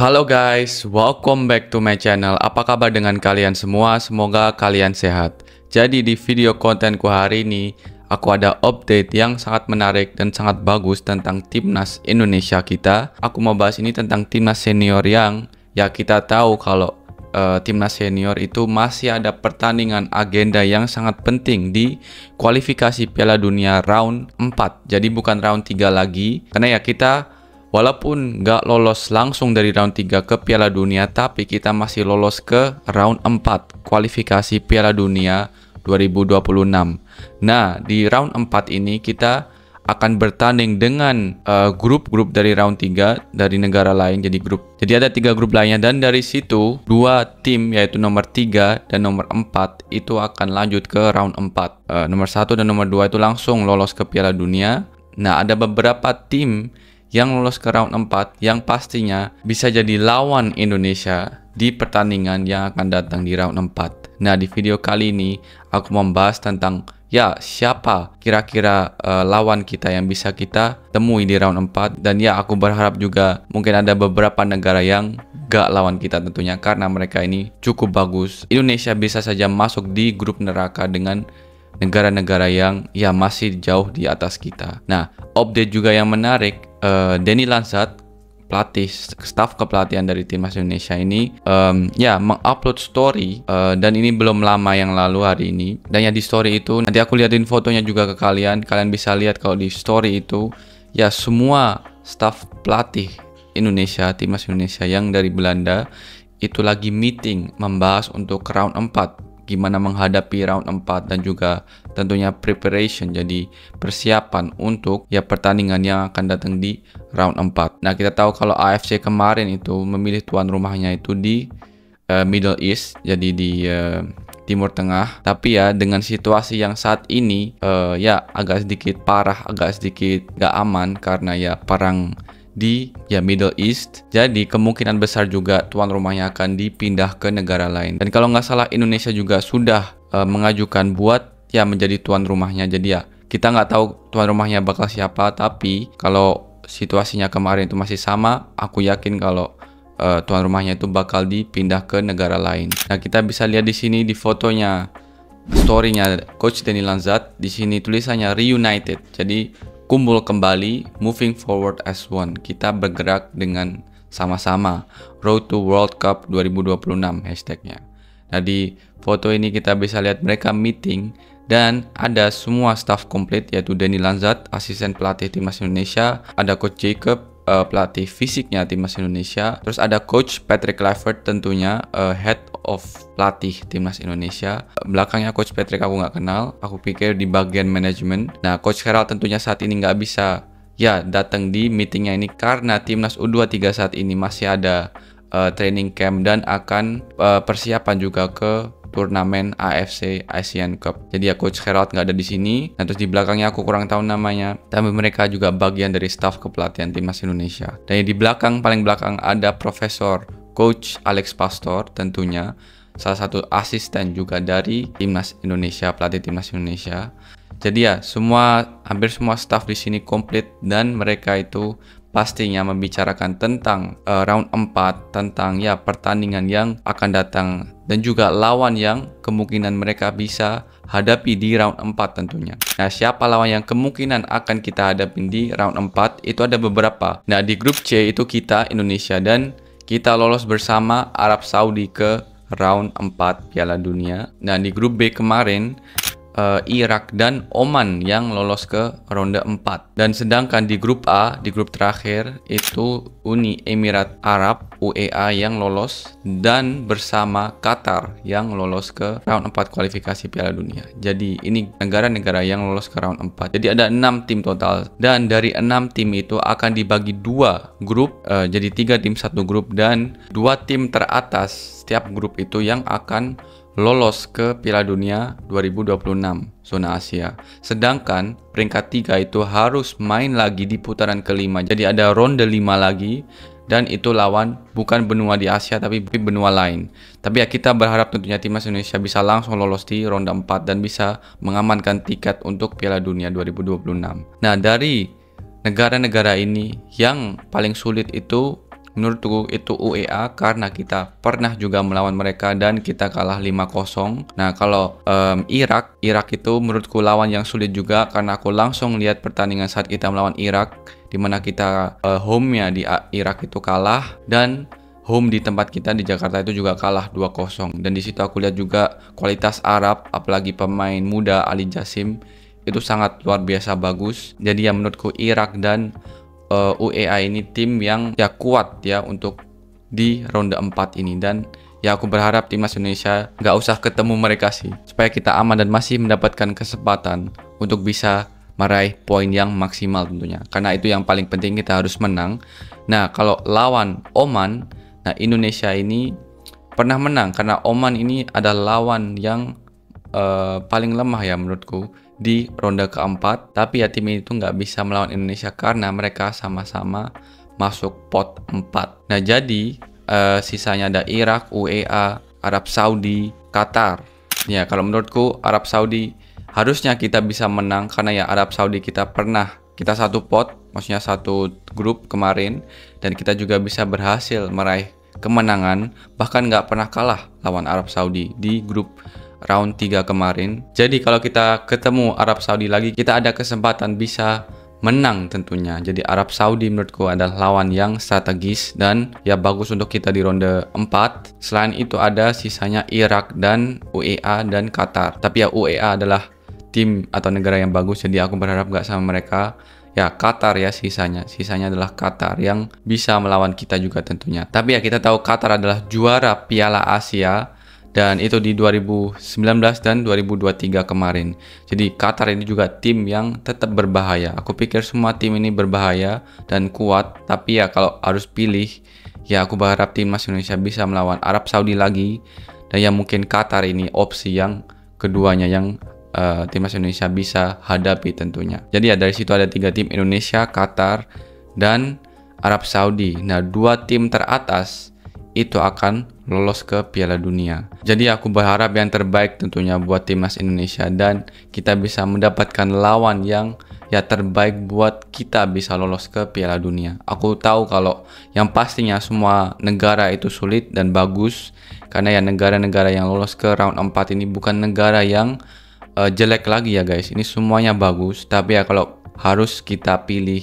Halo guys, welcome back to my channel. Apa kabar dengan kalian semua? Semoga kalian sehat. Jadi di video kontenku hari ini, aku ada update yang sangat menarik dan sangat bagus tentang timnas Indonesia kita. Aku mau bahas ini tentang timnas senior yang ya kita tahu kalau timnas senior itu masih ada pertandingan agenda yang sangat penting di kualifikasi Piala Dunia round 4. Jadi bukan round 3 lagi, karena ya kita walaupun nggak lolos langsung dari round 3 ke Piala Dunia, tapi kita masih lolos ke round 4 kualifikasi Piala Dunia 2026. Nah, di round 4 ini kita akan bertanding dengan grup-grup dari round 3 dari negara lain. Jadi ada 3 grup lainnya, dan dari situ 2 tim yaitu nomor 3 dan nomor 4 itu akan lanjut ke round 4. Nomor 1 dan nomor 2 itu langsung lolos ke Piala Dunia. Nah, ada beberapa tim yang lolos ke round 4 yang pastinya bisa jadi lawan Indonesia di pertandingan yang akan datang di round 4. Nah, di video kali ini aku membahas tentang ya siapa kira-kira lawan kita yang bisa kita temui di round 4, dan ya aku berharap juga mungkin ada beberapa negara yang gak lawan kita tentunya karena mereka ini cukup bagus. Indonesia bisa saja masuk di grup neraka dengan negara-negara yang ya masih jauh di atas kita. Nah, update juga yang menarik, Denny Lansat, pelatih staf kepelatihan dari timnas Indonesia ini ya mengupload story, dan ini belum lama yang lalu hari ini. Dan ya di story itu nanti aku liatin fotonya juga ke kalian. Kalian bisa lihat kalau di story itu ya semua staf pelatih Indonesia, timnas Indonesia yang dari Belanda itu lagi meeting membahas untuk round 4. Gimana menghadapi round 4 dan juga tentunya preparation, jadi persiapan untuk ya pertandingan yang akan datang di round 4. Nah, kita tahu kalau AFC kemarin itu memilih tuan rumahnya itu di Middle East, jadi di Timur Tengah. Tapi ya dengan situasi yang saat ini ya agak sedikit parah, agak sedikit gak aman karena ya perang di ya Middle East. Jadi kemungkinan besar juga tuan rumahnya akan dipindah ke negara lain. Dan kalau nggak salah Indonesia juga sudah mengajukan buat ya menjadi tuan rumahnya. Jadi ya kita nggak tahu tuan rumahnya bakal siapa, tapi kalau situasinya kemarin itu masih sama, aku yakin kalau tuan rumahnya itu bakal dipindah ke negara lain. Nah, kita bisa lihat di sini di fotonya, story-nya Coach Denny Lansat. Di sini tulisannya reunited. Jadi kumpul kembali, moving forward as one. Kita bergerak dengan sama-sama. Road to World Cup 2026 hashtagnya. Nah, di foto ini kita bisa lihat mereka meeting dan ada semua staff komplit, yaitu Denny Lansat, asisten pelatih timnas Indonesia, ada Coach Jacob, pelatih fisiknya timnas Indonesia, terus ada Coach Patrick Kluivert tentunya head of pelatih timnas Indonesia. Belakangnya Coach Patrick aku nggak kenal, aku pikir di bagian manajemen. Nah, Coach Gerald tentunya saat ini nggak bisa ya datang di meetingnya ini karena timnas U23 saat ini masih ada training camp dan akan persiapan juga ke turnamen AFC Asian Cup. Jadi ya Coach Gerald nggak ada di sini. Nah, terus di belakangnya aku kurang tahu namanya, tapi mereka juga bagian dari staf kepelatihan timnas Indonesia. Dan di belakang, paling belakang ada Profesor Coach Alex Pastor, tentunya salah satu asisten juga dari timnas Indonesia, pelatih timnas Indonesia. Jadi ya hampir semua staf di sini komplit, dan mereka itu pastinya membicarakan tentang round 4, tentang ya pertandingan yang akan datang dan juga lawan yang kemungkinan mereka bisa hadapi di round 4 tentunya. Nah, siapa lawan yang kemungkinan akan kita hadapi di round 4? Itu ada beberapa. Nah, di grup C itu kita Indonesia, dan kita lolos bersama Arab Saudi ke round 4 Piala Dunia. Nah, di grup B kemarin Irak dan Oman yang lolos ke ronde 4. Dan sedangkan di grup A, di grup terakhir itu Uni Emirat Arab UEA yang lolos, dan bersama Qatar yang lolos ke round 4 kualifikasi Piala Dunia. Jadi ini negara-negara yang lolos ke round 4. Jadi ada 6 tim total, dan dari 6 tim itu akan dibagi 2 grup, jadi 3 tim 1 grup, dan 2 tim teratas setiap grup itu yang akan lolos ke Piala Dunia 2026 zona Asia. Sedangkan peringkat 3 itu harus main lagi di putaran kelima. Jadi ada ronde 5 lagi, dan itu lawan bukan benua di Asia tapi benua lain. Tapi ya kita berharap tentunya timnas Indonesia bisa langsung lolos di ronde 4 dan bisa mengamankan tiket untuk Piala Dunia 2026. Nah, dari negara-negara ini yang paling sulit itu menurutku itu UEA karena kita pernah juga melawan mereka dan kita kalah 5-0. Nah, kalau Irak itu menurutku lawan yang sulit juga karena aku langsung lihat pertandingan saat kita melawan Irak, dimana kita home-nya di Irak itu kalah dan home di tempat kita di Jakarta itu juga kalah 2-0. Dan di situ aku lihat juga kualitas Arab, apalagi pemain muda Ali Jassim itu sangat luar biasa bagus. Jadi ya menurutku Irak dan UEA ini tim yang ya kuat ya untuk di ronde 4 ini. Dan ya aku berharap timnas Indonesia nggak usah ketemu mereka sih, supaya kita aman dan masih mendapatkan kesempatan untuk bisa meraih poin yang maksimal tentunya, karena itu yang paling penting, kita harus menang. Nah, kalau lawan Oman, nah Indonesia ini pernah menang karena Oman ini adalah lawan yang paling lemah ya menurutku di ronde keempat. Tapi ya tim ini tuh nggak bisa melawan Indonesia karena mereka sama-sama masuk pot 4. Nah jadi sisanya ada Irak, UEA, Arab Saudi, Qatar. Ya kalau menurutku Arab Saudi harusnya kita bisa menang karena ya Arab Saudi kita satu pot, maksudnya satu grup kemarin, dan kita juga bisa berhasil meraih kemenangan, bahkan nggak pernah kalah lawan Arab Saudi di grup round 3 kemarin. Jadi kalau kita ketemu Arab Saudi lagi, kita ada kesempatan bisa menang tentunya. Jadi Arab Saudi menurutku adalah lawan yang strategis dan ya bagus untuk kita di ronde 4. Selain itu ada sisanya Irak dan UEA dan Qatar. Tapi ya UEA adalah tim atau negara yang bagus, jadi aku berharap gak sama mereka. Ya Qatar ya sisanya adalah Qatar yang bisa melawan kita juga tentunya. Tapi ya kita tahu Qatar adalah juara Piala Asia, dan itu di 2019 dan 2023 kemarin. Jadi Qatar ini juga tim yang tetap berbahaya. Aku pikir semua tim ini berbahaya dan kuat, tapi ya kalau harus pilih, ya aku berharap timnas Indonesia bisa melawan Arab Saudi lagi, dan ya mungkin Qatar ini opsi yang keduanya yang timnas Indonesia bisa hadapi tentunya. Jadi ya dari situ ada 3 tim, Indonesia, Qatar, dan Arab Saudi. Nah 2 tim teratas itu akan lolos ke Piala Dunia. Jadi aku berharap yang terbaik tentunya buat timnas Indonesia dan kita bisa mendapatkan lawan yang ya terbaik buat kita bisa lolos ke Piala Dunia. Aku tahu kalau yang pastinya semua negara itu sulit dan bagus, karena ya negara-negara yang lolos ke round 4 ini bukan negara yang jelek lagi ya guys. Ini semuanya bagus, tapi ya kalau harus kita pilih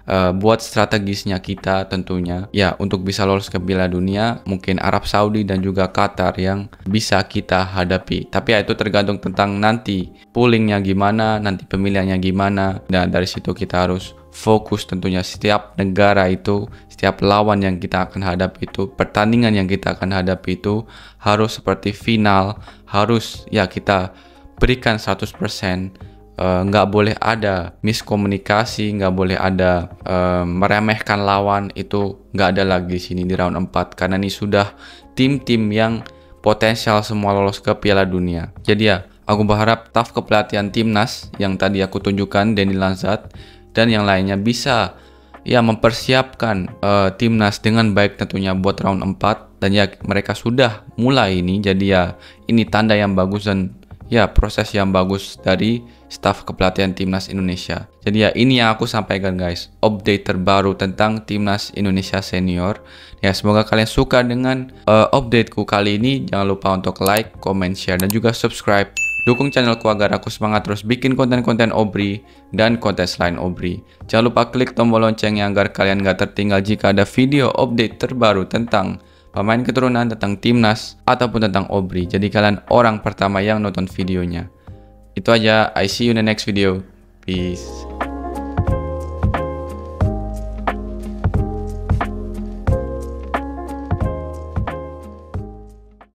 buat strategisnya kita tentunya ya untuk bisa lolos ke Piala Dunia, mungkin Arab Saudi dan juga Qatar yang bisa kita hadapi. Tapi ya itu tergantung tentang nanti poolingnya gimana, nanti pemilihannya gimana. Dan dari situ kita harus fokus tentunya setiap negara itu, setiap lawan yang kita akan hadapi itu, pertandingan yang kita akan hadapi itu harus seperti final, harus ya kita berikan 100%. Nggak boleh ada miskomunikasi, nggak boleh ada meremehkan lawan, itu nggak ada lagi di sini di round 4, karena ini sudah tim-tim yang potensial semua lolos ke Piala Dunia. Jadi ya aku berharap staf kepelatihan timnas yang tadi aku tunjukkan, Denny Lazzat dan yang lainnya bisa ya mempersiapkan timnas dengan baik tentunya buat round 4, dan ya mereka sudah mulai ini. Jadi ya ini tanda yang bagus dan ya proses yang bagus dari staf kepelatihan timnas Indonesia. Jadi ya ini yang aku sampaikan guys, update terbaru tentang timnas Indonesia senior. Ya semoga kalian suka dengan updateku kali ini. Jangan lupa untuk like, comment, share, dan juga subscribe. Dukung channelku agar aku semangat terus bikin konten-konten Obri dan konten selain Obri. Jangan lupa klik tombol loncengnya agar kalian gak tertinggal jika ada video update terbaru tentang pemain keturunan, tentang timnas, ataupun tentang Obri. Jadi kalian orang pertama yang nonton videonya. Itu aja, I see you in the next video. Peace.